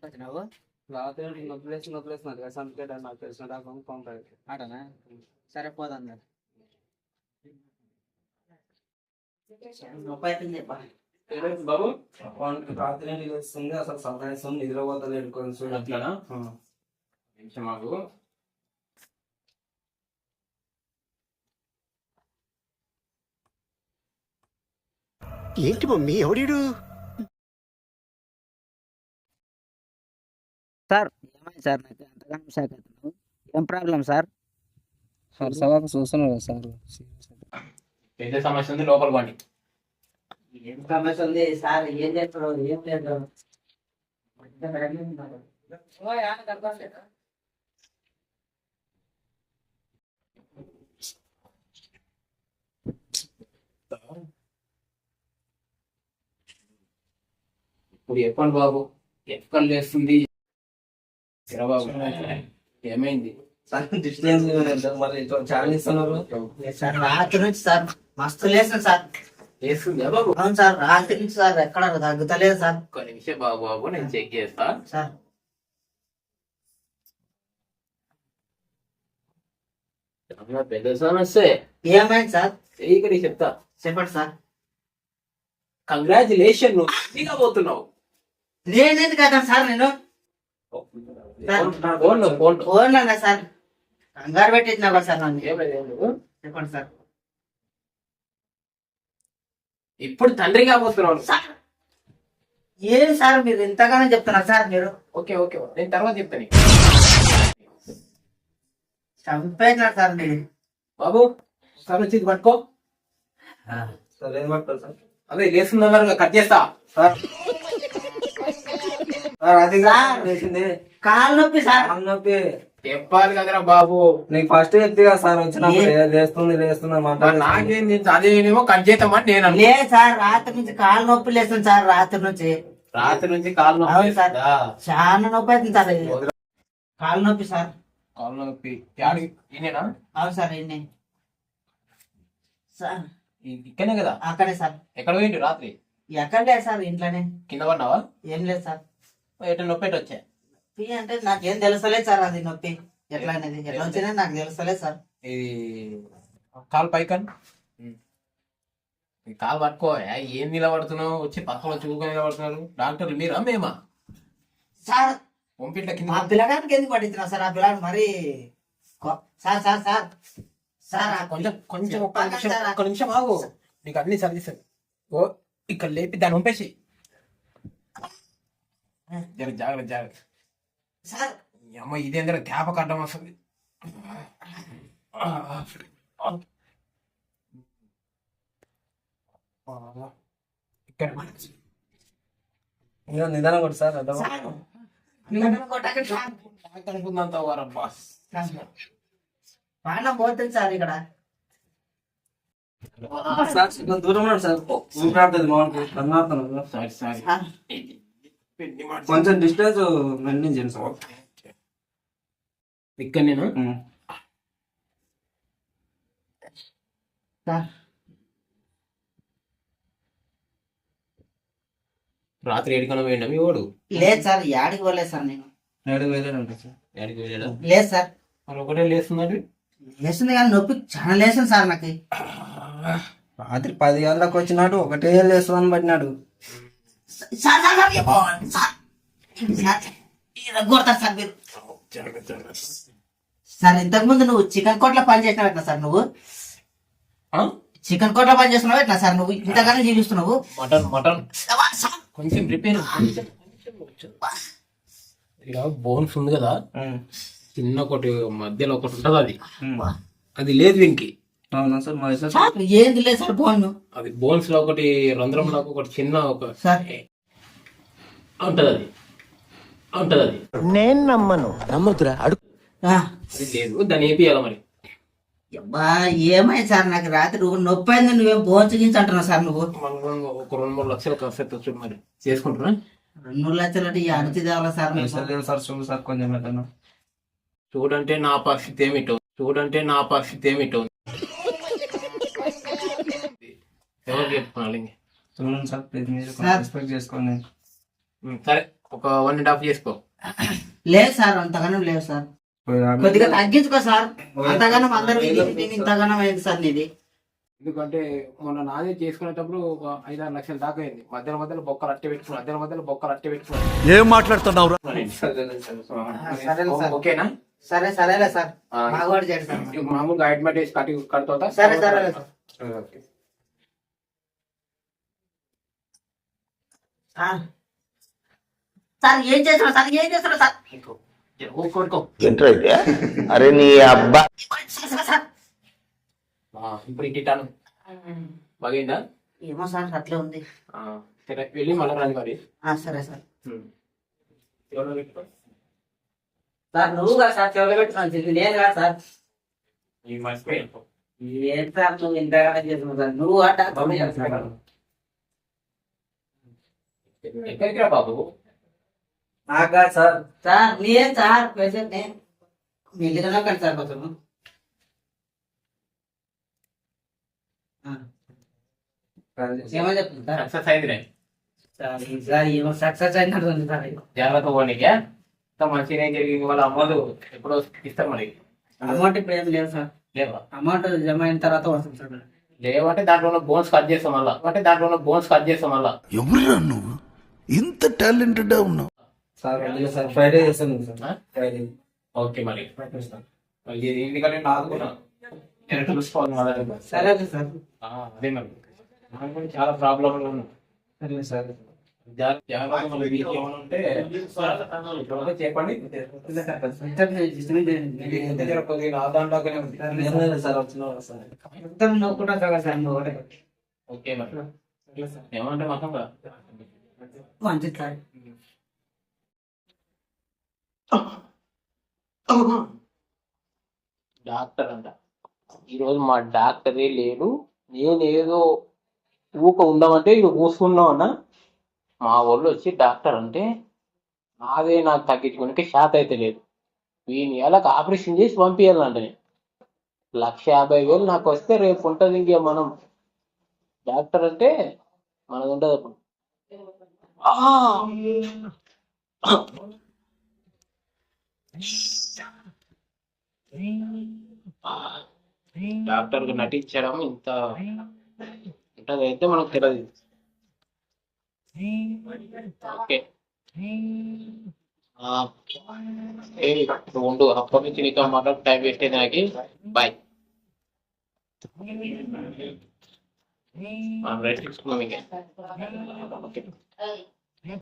వచ్చినావు రాత్రి నొప్పులేస్తున్నారు కదా సంతకేట నాకు తెలిసిన డాక్టర్ పంపారు ఆటనా సరే పోదాం నొప్పి అవుతుంది బాబు రాత్రి వస్తుంది అసలు సంతాయిస్తుంది నిద్రపోతలేడు కొంచెం అట్లానా నిమిషం మాకు ఏంటి మమ్మీ ఎవడీడు? సార్ ఏమైంది సార్ నాకు అంతగానో షాక్ అవుతున్నావు ఏం ప్రాబ్లం సార్ సార్ సవాకు చూస్తున్నారు సార్ పెద్ద సమస్య ఉంది లోపల పండి ఏం సమస్య ఉంది సార్ ఏం చేస్తారు ఏం లేదు ఇప్పుడు చెప్పండి బాబు ఎక్కడ లేస్తుంది బాబు ఏమైంది డిస్టెన్స్ మరి చాలా ఇస్తున్నారు సార్ రాత్రి నుంచి సార్ మస్తు లేసాను సార్ లేస్తుంది బాబు అవును సార్ రాత్రి నుంచి సార్ ఎక్కడ తగ్గుతలేదు సార్ ఒక్క నిమిషం బాబు బాబు నేను చెక్ చేస్తా సార్ చాలా పెద్ద సమస్య ఏమైంది సార్ ఇక్కడ చెప్తా చెప్పండి సార్ కంగ్రాచులేషన్ నువ్వు ఇంటిగా పోతున్నావు లేనేది కదా సార్ నేను ఫోన్ అన్నా సార్ కంగారు పెట్టించినా కదా సార్ నన్ను చెప్పండి సార్ ఇప్పుడు తండ్రిగా పోతున్నావు సార్ ఏం సార్ మీరు ఇంతగానో చెప్తున్నారు సార్ మీరు ఓకే ఓకే నేను తర్వాత చెప్తాను చంపేసినారు సార్ మీరు బాబు సార్ వచ్చి ఇది పట్టుకో సార్ ఏం పడతారు సార్ అదే లేస్తుందన్నారు కట్ చేస్తా అది లేచింది కాలు నొప్పి సార్ నొప్పి చెప్పాలి కదరా బాబు నీకు ఫస్ట్ చెప్తే కదా సార్ వచ్చినప్పుడు లేస్తుంది నాకేం అదేమో కట్ చేద్దామని నేను లేదు సార్ రాత్రి నుంచి కాలు నొప్పి లేస్తుంది సార్ రాత్రి నుంచి కాలు అవును సార్ నొప్పి చాలా నొప్పి అవుతుంది సార్ కాలు నొప్పి సార్ కాలు నొప్పి ఈయనేనా అవును సార్ ఎన్ని సార్ ఇక్కడనే కదా అక్కడే సార్ ఎక్కడ పోయిండు రాత్రి ఎక్కడ లేదు సార్ ఇంట్లోనే కింద పడినావా ఏం లేదు సార్ ఎటు నొప్పి ఎటు వచ్చా నొప్పి అంటే నాకేం తెలుస్తలేదు సార్ అది నొప్పి ఎట్లా అనేది ఎట్లా వచ్చినా నాకు తెలుస్తలేదు సార్ ఇది కాలు పైకన్ కాలు పట్టుకో ఏం నిలబడుతున్నావు వచ్చి పక్కన చూసుకొని నిలబడుతున్నారు డాక్టర్లు మీరా మేమా సార్ పంపిట్ల ఆ కింద పిల్లగానికి ఎందుకు పట్టించిన సార్ ఆ పిల్లగాడు మరి సార్ సార్ సార్ సార్ కొంచెం కొంచెం ఒక్క నిమిషం ఆగు నీకు అన్ని సర్దిస్తాను ఓ ఇక్కడ లేపి దాన్ని పంపేసి జాగ్రత్త జాగ్రత్త సార్ అమ్మ ఇదేంద్ర జ్ఞాపకం అడ్డం వస్తుంది ఇక్కడ నిదానం కొట్టు సార్ అనుకుందంత వారబ్బా ప్రాణం పోతుంది సార్ ఇక్కడ సార్ దూరం ఉన్నాడు సార్ ఊపిరాడుతుంది మామూలు సారీ సారీ కొంచెం డిస్టెన్స్ మెయింటైన్ చేయండి సార్ ఇక్కడ నేను రాత్రి 7 కన్నా పోయిండా మీ ఓడు లేదు సార్ యాడికి పోలేదు సార్ నేను 7,000 ఉంటుంది సార్ ఏడికి వెళ్ళాడా లేదు సార్ మరి ఒకటే లేస్తున్నాడు లేస్తుంది కానీ నొప్పి చాలా లేస్తుంది సార్ నాకు రాత్రి 10 గంటలకు వచ్చినాడు ఒకటే లేస్తుందని పట్టినాడు సార్ సార్ సార్ సార్ కొడతారు సార్ మీరు సార్ ఇంతకు ముందు నువ్వు చికెన్ కోట్లో పని చేసినావు ఎట్లా సార్ నువ్వు చికెన్ కోట్లో పని చేస్తున్నావు ఎట్లా సార్ నువ్వు ఇంతగానే జీవిస్తున్నావు మటన్ మటన్ కొంచెం రిపేర్ ఇక్కడ బోన్స్ ఉంది కదా చిన్న ఒకటి మధ్యలో ఒకటి ఉంటది అది లేదు దీనికి అవునా సార్ మరి సార్ ఏంది లేదు సార్ బోన్ అది బోన్స్ లో ఒకటి రంధ్రంలో ఒకటి చిన్న ఒక సార్ ఉంటది అది ఉంటది అది నేను నమ్మదురా అడుగు. అది లేదు దాన్ని ఏపియాలి మరి అబ్బా ఏమైంది సార్ నాకు రాత్రి నొప్పి అయింది నువ్వేం బోన్చగించి అంటున్నావు సార్ నువ్వు మనం ఒక 2-3 లక్షలు ఖర్చు అవుతుంది మరి చేసుకుంటున్నా 2 లక్షలు అంటే అడిచి తేవాలా సార్ సార్ చూడు సార్ కొంచెం ఎట్లా చూడంటే నా పరిస్థితి ఏమిటో ఎవరు చెప్పుకోవాలి చూడండి సార్ ప్లీజ్ మీరు సార్. రెస్పెక్ట్ చేసుకోండి సరే ఒక 1.5 చేసుకో. లేదు సార్ అంతగానం లేదు సార్, కొద్దిగా తగ్గించుకో సార్. అంతగానం అందరూ ఇంతగానం అయింది సార్ నీది. ఎందుకంటే మొన్న నాదే చేసుకునేటప్పుడు ఒక 5-6 లక్షల దాకా అయింది. మధ్యలో బొక్కలు అట్టి పెట్టుకున్నాను. ఏం మాట్లాడుతున్నావు? సరే సార్. ఓకేనా? సరేలే సార్, బాగా చేయండి సార్. ఇక మామూలుగా అడ్మిట్ వేసి కడుతుందా? సరే సార్. సార్ ఏం చేస్తున్నారు సార్? ఏంట్రా ఇది? అరే నీ అబ్బా. సార్ ఇప్పుడు ఇంటిటాను బాగైందా? ఏమో సార్ అట్లే ఉంది. సరే వెళ్ళి మళ్ళీ రాదు మరి. సరే సార్. ఎవరో పెట్టుకో. సార్ నువ్వు కదా సార్ చెవులు పెట్టుకున్నాను, నేను కదా సార్. ఈ మర్చిపోయి ఏం సార్ నువ్వు ఇంతగా చేస్తున్నావు సార్? నువ్వు ఎక్కడికి రా బాబు? నాకా సార్? సార్ నేను సార్ పేషెంట్ మీ ఇంటికన్నా కండి సార్ కొంచెం. ఏమో చెప్తుంది సార్. సక్సెస్ అయింది రే. సార్ ఏమో సక్సెస్ అయినట్టుంది సార్. జాగ్రత్త పోనీకే మంచిగా జరిగింది. వాళ్ళ అమౌంట్ ఎప్పుడో ఇస్తారు మరి. అమౌంట్ ఇప్పుడు ఏం లేదు సార్. లేవా? అమౌంట్ జమ అయిన తర్వాత వస్తుంది సార్. లేవంటే దాంట్లో బోన్స్ కట్ చేస్తాం మళ్ళా. ఎవరురా నువ్వు ఇంత టాలెంటెడ్ ఉన్నావు? సార్ వదిలే సార్, ఫ్రైడే చేస్తాను సార్. ఫ్రైడే. ఓకే మరి మళ్ళీ ఎందుకంటే నాకున్నా చూసుకోవాలి మా దగ్గర. సరే సార్. అదే మరి నాకు కూడా చాలా ప్రాబ్లం ఉన్నాను. సరే సార్. జాగ్రత్త మళ్ళీ మీకు ఏమైనా ఉంటే చెప్పండి. కొద్దిగా నా దాంట్లోనే ఉంది. సార్ వచ్చిన సార్. మొత్తం నవ్వుకుంటా కదా సార్ నువ్వు ఒకటే. ఓకే మరి ఏమంటే మొత్తం కదా మంచిది సార్. డాక్టర్ అంట ఈరోజు మా డాక్టరే లేడు. నేనేదో ఊక ఉండమంటే ఇక కూసుకున్నాం అన్న. మా వాళ్ళు వచ్చి డాక్టర్ అంటే నాదే నాకు తగ్గించుకోనికి శాత అయితే లేదు. వీని ఏళ్ళకి ఆపరేషన్ చేసి పంపించాలంటే 1,50,000 నాకు వస్తే రేపు ఉంటుంది. ఇంకే మనం డాక్టర్ అంటే మనది ఉంటుంది అప్పుడు. డాక్టర్ గా నటించడం ఇంత ఉంటుంది అయితే మనకు తెలియదు. ఓకే ఉండు, అప్పటి నుంచి నీతో మాట్లాడు టైం వేస్ట్ అయింది నాకు. బాయ్. మనం రెస్ట్ తీసుకున్నాం ఇంకా. ఓకే.